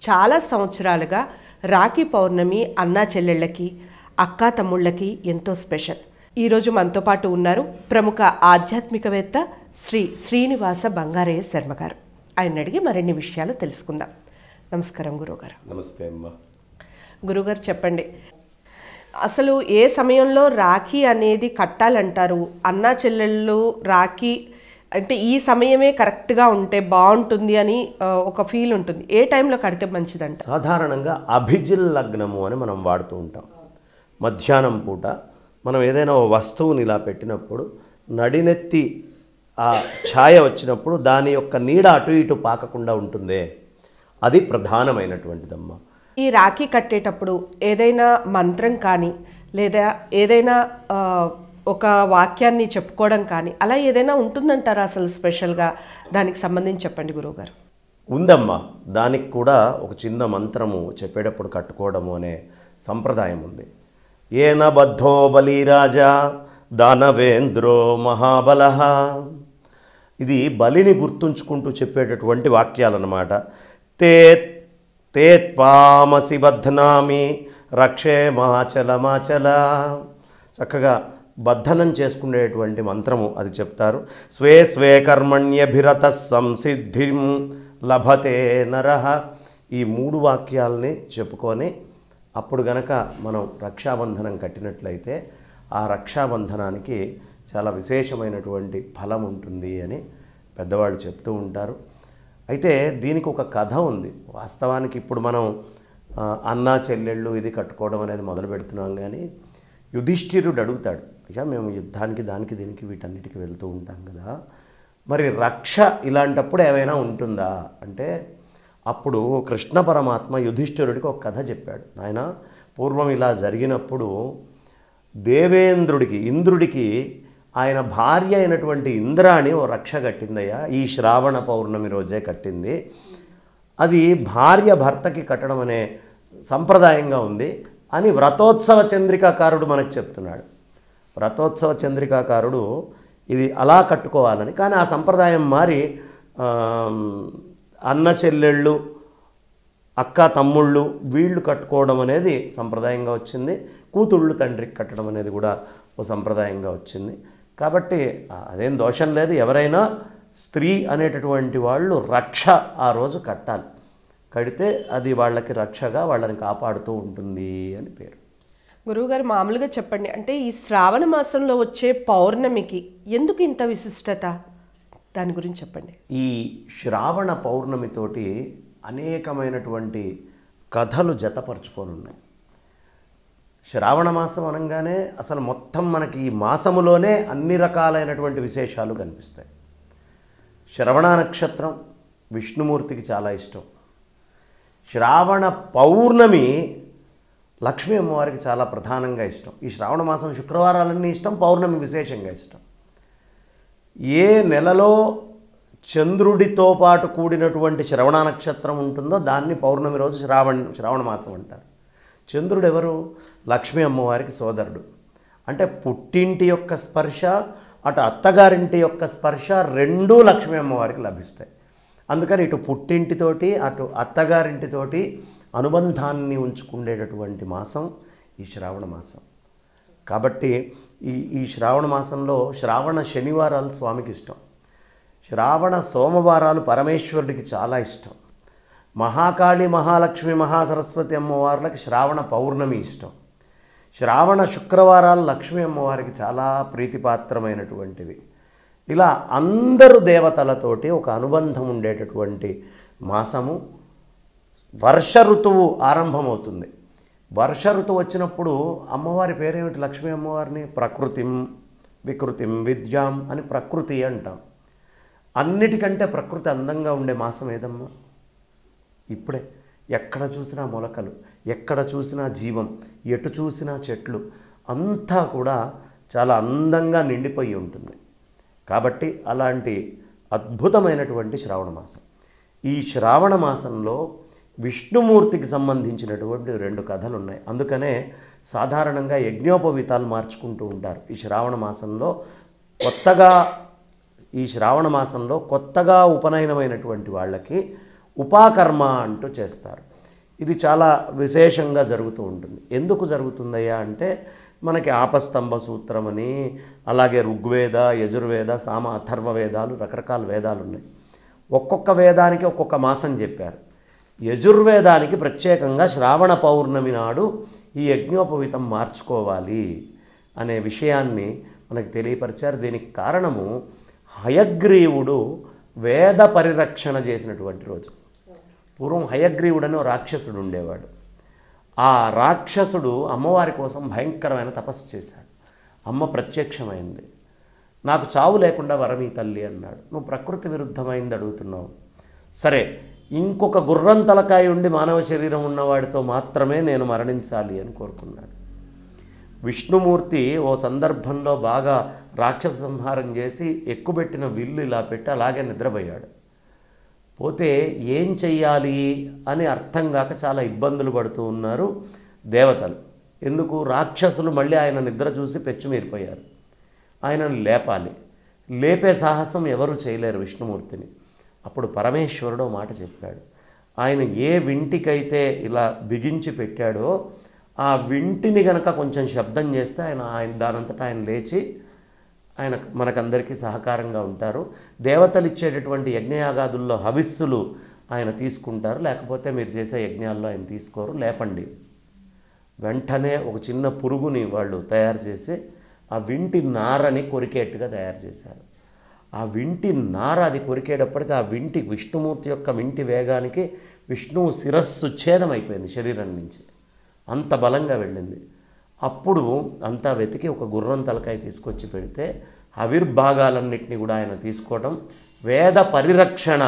చాలా సంవత్సరాలుగా రాఖీ పౌర్ణమి అన్నా చెల్లెళ్ళకి అక్కా తమ్ముళ్ళకి ఎంతో స్పెషల్. ఈరోజు మనతో పాటు ఉన్నారు ప్రముఖ ఆధ్యాత్మికవేత్త శ్రీ శ్రీనివాస బంగారయ్య శర్మ గారు. ఆయన అడిగి మరిన్ని విషయాలు తెలుసుకుందాం. నమస్కారం గురువుగారు. నమస్తే అమ్మ. గురువుగారు చెప్పండి, అసలు ఏ సమయంలో రాఖీ అనేది కట్టాలంటారు? అన్నా చెల్లెళ్ళు రాఖీ అంటే ఈ సమయమే కరెక్ట్గా ఉంటే బాగుంటుంది అని ఒక ఫీల్ ఉంటుంది. ఏ టైంలో కడితే మంచిదంట? సాధారణంగా అభిజిల్ లగ్నము అని మనం వాడుతూ ఉంటాం. మధ్యాహ్నం పూట మనం ఏదైనా వస్తువుని ఇలా పెట్టినప్పుడు నడినెత్తి ఆ ఛాయ వచ్చినప్పుడు దాని యొక్క నీడ అటు ఇటు పాకకుండా ఉంటుందే, అది ప్రధానమైనటువంటిదమ్మా. ఈ రాఖీ కట్టేటప్పుడు ఏదైనా మంత్రం కానీ లేదా ఏదైనా ఒక వాక్యాన్ని చెప్పుకోవడం కానీ అలా ఏదైనా ఉంటుందంటారా అసలు స్పెషల్గా? దానికి సంబంధించి చెప్పండి గురువుగారు. ఉందమ్మా, దానికి కూడా ఒక చిన్న మంత్రము చెప్పేటప్పుడు కట్టుకోవడము అనే సంప్రదాయం ఉంది. ఏన బద్ధో బలిరాజా దానవేంద్రో మహాబలః. ఇది బలిని గుర్తుంచుకుంటూ చెప్పేటటువంటి వాక్యాలన్నమాట. తేత్పామసి బధ్నామి రక్షే మాచల. చక్కగా బద్ధనం చేసుకునేటువంటి మంత్రము అది చెప్తారు. స్వే స్వే కర్మణ్యభిరత సంసిద్ధిం లభతే నరః. ఈ మూడు వాక్యాలని చెప్పుకొని అప్పుడు గనక మనం రక్షాబంధనం కట్టినట్లయితే ఆ రక్షాబంధనానికి చాలా విశేషమైనటువంటి ఫలం ఉంటుంది అని పెద్దవాళ్ళు చెప్తూ ఉంటారు. అయితే దీనికి ఒక కథ ఉంది. వాస్తవానికి ఇప్పుడు మనం అన్నా చెల్లెళ్ళు ఇది కట్టుకోవడం అనేది మొదలు పెడుతున్నాం, కానీ యుధిష్ఠిరుడు అడుగుతాడు, అయ్యా మేము యుద్ధానికి దానికి దీనికి వీటన్నిటికి వెళ్తూ ఉంటాం కదా, మరి రక్ష ఇలాంటప్పుడు ఏమైనా ఉంటుందా అంటే అప్పుడు కృష్ణ పరమాత్మ యుధిష్ఠిరుడికి ఒక కథ చెప్పాడు. నాయన, పూర్వం ఇలా జరిగినప్పుడు దేవేంద్రుడికి ఇంద్రుడికి ఆయన భార్య అయినటువంటి ఇంద్రాణి ఓ రక్ష కట్టిందయ్యా, ఈ శ్రావణ పౌర్ణమి రోజే కట్టింది. అది భార్య భర్తకి కట్టడం అనే సంప్రదాయంగా ఉంది అని వ్రతోత్సవ చంద్రికాకారుడు మనకు చెప్తున్నాడు. వ్రతోత్సవ చంద్రికాకారుడు ఇది అలా కట్టుకోవాలని, కానీ ఆ సంప్రదాయం మారి అన్న చెల్లెళ్ళు అక్క తమ్ముళ్ళు వీళ్ళు కట్టుకోవడం అనేది సంప్రదాయంగా వచ్చింది. కూతుళ్ళు తండ్రికి కట్టడం అనేది కూడా ఓ సంప్రదాయంగా వచ్చింది. కాబట్టి అదేం దోషం లేదు. ఎవరైనా స్త్రీ అనేటటువంటి వాళ్ళు రక్ష ఆ రోజు కట్టాలి. కడితే అది వాళ్ళకి రక్షగా వాళ్ళని కాపాడుతూ ఉంటుంది అని పేరు. గురువుగారు మామూలుగా చెప్పండి, అంటే ఈ శ్రావణ మాసంలో వచ్చే పౌర్ణమికి ఎందుకు ఇంత విశిష్టత, దాని గురించి చెప్పండి. ఈ శ్రావణ పౌర్ణమితోటి అనేకమైనటువంటి కథలు జతపరుచుకొని ఉన్నాయి. శ్రావణ మాసం అనగానే అసలు మొత్తం మనకి ఈ మాసములోనే అన్ని రకాలైనటువంటి విశేషాలు కనిపిస్తాయి. శ్రవణ నక్షత్రం విష్ణుమూర్తికి చాలా ఇష్టం. శ్రావణ పౌర్ణమి లక్ష్మీ అమ్మవారికి చాలా ప్రధానంగా ఇష్టం. ఈ శ్రావణ మాసం శుక్రవారాలన్నీ ఇష్టం, పౌర్ణమి విశేషంగా ఇష్టం. ఏ నెలలో చంద్రుడితో పాటు కూడినటువంటి శ్రవణ నక్షత్రం ఉంటుందో దాన్ని పౌర్ణమి రోజు శ్రావణ మాసం అంటారు. చంద్రుడు ఎవరు? లక్ష్మీ అమ్మవారికి సోదరుడు. అంటే పుట్టింటి యొక్క స్పర్శ, అటు అత్తగారింటి యొక్క స్పర్శ రెండూ లక్ష్మీ అమ్మవారికి లభిస్తాయి. అందుకని ఇటు పుట్టింటితోటి అటు అత్తగారింటితోటి అనుబంధాన్ని ఉంచుకునేటటువంటి మాసం ఈ శ్రావణ మాసం. కాబట్టి ఈ శ్రావణ మాసంలో శ్రావణ శనివారాలు స్వామికి ఇష్టం. శ్రావణ సోమవారాలు పరమేశ్వరుడికి చాలా ఇష్టం. మహాకాళి, మహాలక్ష్మి, మహాసరస్వతి అమ్మవార్లకి శ్రావణ పౌర్ణమి ఇష్టం. శ్రావణ శుక్రవారాలు లక్ష్మీ అమ్మవారికి చాలా ప్రీతిపాత్రమైనటువంటివి. ఇలా అందరు దేవతలతోటి ఒక అనుబంధం ఉండేటటువంటి మాసము. వర్ష ఋతువు ఆరంభమవుతుంది. వర్ష ఋతువు వచ్చినప్పుడు అమ్మవారి పేరేమిటి? లక్ష్మీ అమ్మవారిని ప్రకృతిం వికృతిం విద్యాం అని ప్రకృతి అంటాం. అన్నిటికంటే ప్రకృతి అందంగా ఉండే మాసం ఏదమ్మా? ఇప్పుడే. ఎక్కడ చూసినా మొలకలు, ఎక్కడ చూసినా జీవం, ఎటు చూసినా చెట్లు, అంతా కూడా చాలా అందంగా నిండిపోయి ఉంటుంది. కాబట్టి అలాంటి అద్భుతమైనటువంటి శ్రావణ మాసం. ఈ శ్రావణ మాసంలో విష్ణుమూర్తికి సంబంధించినటువంటి 2 కథలు ఉన్నాయి. అందుకనే సాధారణంగా యజ్ఞోపవీతాలు మార్చుకుంటూ ఉంటారు. ఈ శ్రావణ మాసంలో కొత్తగా ఉపనయనమైనటువంటి వాళ్ళకి ఉపాకర్మ అంటూ చేస్తారు. ఇది చాలా విశేషంగా జరుగుతూ ఉంటుంది. ఎందుకు జరుగుతుందయ్యా అంటే మనకి ఆపస్తంభ సూత్రం అని, అలాగే ఋగ్వేద, యజుర్వేద, సామ, అథర్వ వేదాలు, రకరకాల వేదాలు ఉన్నాయి. ఒక్కొక్క వేదానికి ఒక్కొక్క మాసం చెప్పారు. యజుర్వేదానికి ప్రత్యేకంగా శ్రావణ పౌర్ణమి నాడు ఈ యజ్ఞోపవీతం మార్చుకోవాలి అనే విషయాన్ని మనకు తెలియపరిచారు. దీనికి కారణము హయగ్రీవుడు వేద పరిరక్షణ చేసినటువంటి రోజు. పూర్వం హయగ్రీవుడని ఓ రాక్షసుడు ఉండేవాడు. ఆ రాక్షసుడు అమ్మవారి కోసం భయంకరమైన తపస్సు చేశాడు. అమ్మ ప్రత్యక్షమైంది. నాకు చావు లేకుండా వరమీ తల్లి అన్నాడు. నువ్వు ప్రకృతి విరుద్ధమైంది అడుగుతున్నావు, సరే ఇంకొక గుర్రం తలకాయ ఉండి మానవ శరీరం ఉన్నవాడితో మాత్రమే నేను మరణించాలి అని కోరుకున్నాడు. విష్ణుమూర్తి ఓ సందర్భంలో బాగా రాక్షస సంహారం చేసి ఎక్కుబెట్టిన విల్లు ఇలా పెట్టి అలాగే నిద్రపోయాడు. పోతే ఏం చెయ్యాలి అని అర్థం కాక చాలా ఇబ్బందులు పడుతూ ఉన్నారు దేవతలు. ఎందుకు? రాక్షసులు మళ్ళీ ఆయన నిద్ర చూసి పెచ్చుమీరిపోయారు. ఆయనను లేపాలి. లేపే సాహసం ఎవరు చేయలేరు విష్ణుమూర్తిని. అప్పుడు పరమేశ్వరుడు మాట చెప్పాడు. ఆయన ఏ వింటికైతే ఇలా బిగించి పెట్టాడో ఆ వింటిని గనక కొంచెం శబ్దం చేస్తే ఆయన దానంతటా ఆయన లేచి ఆయన మనకందరికీ సహకారంగా ఉంటారు. దేవతలు ఇచ్చేటటువంటి యజ్ఞయాగాదుల్లో హవిస్సులు ఆయన తీసుకుంటారు, లేకపోతే మీరు చేసే యజ్ఞాల్లో ఆయన తీసుకోరు, లేపండి. వెంటనే ఒక చిన్న పురుగుని వాళ్ళు తయారు చేసి ఆ వింటి నారని కొరికేట్టుగా తయారు చేశారు. ఆ వింటి నార అది కొరికేటప్పటికి ఆ వింటి విష్ణుమూర్తి యొక్క వింటి వేగానికి విష్ణువు శిరస్సు ఛేదమైపోయింది శరీరం నుంచి, అంత బలంగా వెళ్ళింది. అప్పుడు అంతా వెతికి ఒక గుర్రం తలకాయ తీసుకొచ్చి పెడితే ఆవిర్భాగాలన్నింటినీ కూడా ఆయన తీసుకోవడం, వేద పరిరక్షణ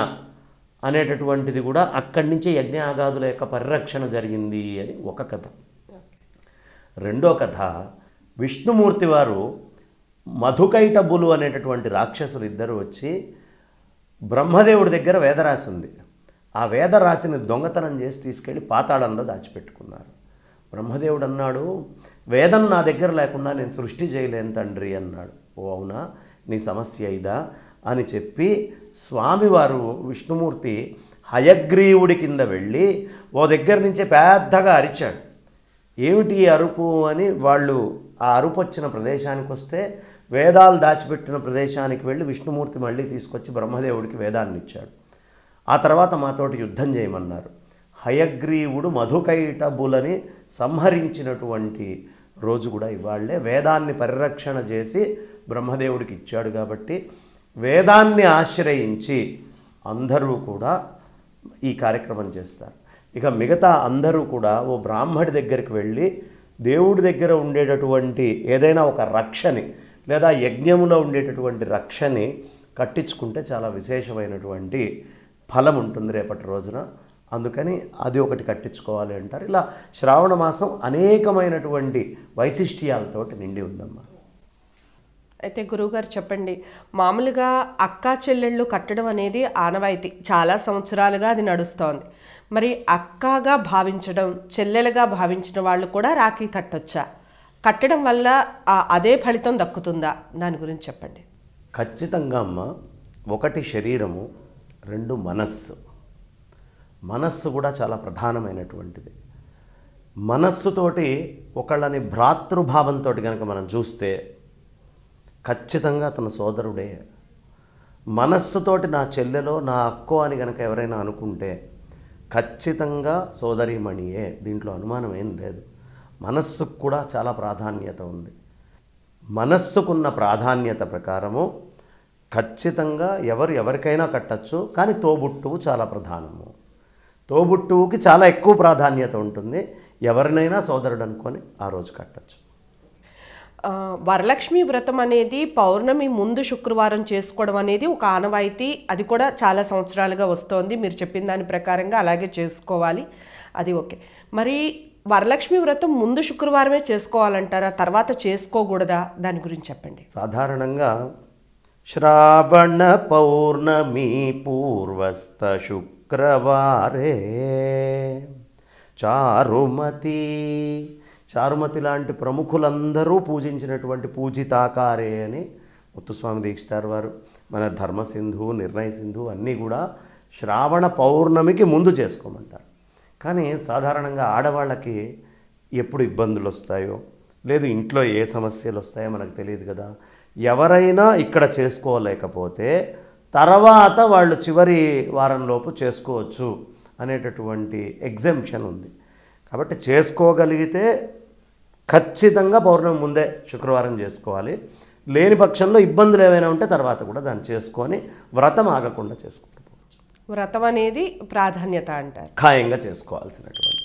అనేటటువంటిది కూడా అక్కడి నుంచే యజ్ఞయాగాదుల యొక్క పరిరక్షణ జరిగింది అని ఒక కథ. రెండో కథ, విష్ణుమూర్తి వారు మధుకైటబులు అనేటటువంటి రాక్షసులు ఇద్దరు వచ్చి బ్రహ్మదేవుడి దగ్గర వేదరాశి ఉంది, ఆ వేదరాశిని దొంగతనం చేసి తీసుకెళ్ళి పాతాళంలో దాచిపెట్టుకున్నారు. బ్రహ్మదేవుడు అన్నాడు, వేదం నా దగ్గర లేకుండా నేను సృష్టి చేయలేను తండ్రి అన్నాడు. ఓ అవునా, నీ సమస్య ఇదా అని చెప్పి స్వామివారు విష్ణుమూర్తి హయగ్రీవుడి కింద వెళ్ళి ఓ దగ్గర నుంచి పెద్దగా అరిచాడు. ఏమిటి అరుపు అని వాళ్ళు ఆ అరుపు వచ్చిన ప్రదేశానికి వస్తే వేదాలు దాచిపెట్టిన ప్రదేశానికి వెళ్ళి విష్ణుమూర్తి మళ్ళీ తీసుకొచ్చి బ్రహ్మదేవుడికి వేదాన్ని ఇచ్చాడు. ఆ తర్వాత మాతోటి యుద్ధం చేయమన్నారు. హయగ్రీవుడు మధుకైటబులని సంహరించినటువంటి రోజు కూడా ఇవాళ్లే. వేదాన్ని పరిరక్షణ చేసి బ్రహ్మదేవుడికి ఇచ్చాడు కాబట్టి వేదాన్ని ఆశ్రయించి అందరూ కూడా ఈ కార్యక్రమం చేస్తారు. ఇక మిగతా అందరూ కూడా ఓ బ్రాహ్మడి దగ్గరికి వెళ్ళి దేవుడి దగ్గర ఉండేటటువంటి ఏదైనా ఒక రక్షని లేదా యజ్ఞములో ఉండేటటువంటి రక్షని కట్టించుకుంటే చాలా విశేషమైనటువంటి ఫలం ఉంటుంది రేపటి రోజున. అందుకని అది ఒకటి కట్టించుకోవాలి అంటారు. ఇలా శ్రావణ మాసం అనేకమైనటువంటి వైశిష్ట్యాలతోటి నిండి ఉందమ్మా. అయితే గురువుగారు చెప్పండి, మామూలుగా అక్కా చెల్లెళ్ళు కట్టడం అనేది ఆనవాయితీ, చాలా సంవత్సరాలుగా అది నడుస్తోంది. మరి అక్కగా భావించడం, చెల్లెలుగా భావించిన వాళ్ళు కూడా రాఖీ కట్టొచ్చా? కట్టడం వల్ల అదే ఫలితం దక్కుతుందా? దాని గురించి చెప్పండి. ఖచ్చితంగా అమ్మ. ఒకటి శరీరము, రెండు మనస్సు. మనస్సు కూడా చాలా ప్రధానమైనటువంటిది. మనస్సుతోటి ఒకళ్ళని భ్రాతృభావంతో కనుక మనం చూస్తే ఖచ్చితంగా తన సోదరుడే. మనస్సుతోటి నా చెల్లెలో నా అక్కో అని కనుక ఎవరైనా అనుకుంటే ఖచ్చితంగా సోదరీమణియే, దీంట్లో అనుమానం ఏం లేదు. మనస్సుకు కూడా చాలా ప్రాధాన్యత ఉంది. మనస్సుకున్న ప్రాధాన్యత ప్రకారము ఖచ్చితంగా ఎవరికైనా కట్టచ్చు, కానీ తోబుట్టువు చాలా ప్రధానము. తోబుట్టువుకి చాలా ఎక్కువ ప్రాధాన్యత ఉంటుంది. ఎవరినైనా సోదరుడు అనుకొని ఆ రోజు కట్టచ్చు. వరలక్ష్మి వ్రతం అనేది పౌర్ణమి ముందు శుక్రవారం చేసుకోవడం అనేది ఒక ఆనవాయితీ. అది కూడా చాలా సంవత్సరాలుగా వస్తోంది. మీరు చెప్పిన దాని ప్రకారంగా అలాగే చేసుకోవాలి, అది ఓకే. మరి వరలక్ష్మి వ్రతం ముందు శుక్రవారమే చేసుకోవాలంటారా, తర్వాత చేసుకోకూడదా? దాని గురించి చెప్పండి. సాధారణంగా శ్రావణ పౌర్ణమి పూర్వస్థ శుక్రవారే చారుమతి లాంటి ప్రముఖులందరూ పూజించినటువంటి పూజితాకారే అని ముత్తుస్వామి దీక్షితారు వారు, మన ధర్మసింధు, నిర్ణయ సింధు అన్నీ కూడా శ్రావణ పౌర్ణమికి ముందు చేసుకోమంటారు. కానీ సాధారణంగా ఆడవాళ్ళకి ఎప్పుడు ఇబ్బందులు వస్తాయో లేదు ఇంట్లో ఏ సమస్యలు వస్తాయో మనకు తెలియదు కదా. ఎవరైనా ఇక్కడ చేసుకోలేకపోతే తర్వాత వాళ్ళు చివరి వారంలోపు చేసుకోవచ్చు అనేటటువంటి ఎగ్జెంప్షన్ ఉంది. కాబట్టి చేసుకోగలిగితే ఖచ్చితంగా పౌర్ణమి ముందే శుక్రవారం చేసుకోవాలి. లేని పక్షంలో ఇబ్బందులు ఏమైనా ఉంటే తర్వాత కూడా దాన్ని చేసుకొని వ్రతం ఆగకుండా చేసుకుంటారు. వ్రతం అనేది ప్రాధాన్యత అంటారు. ఖాయంగా చేసుకోవాల్సినటువంటి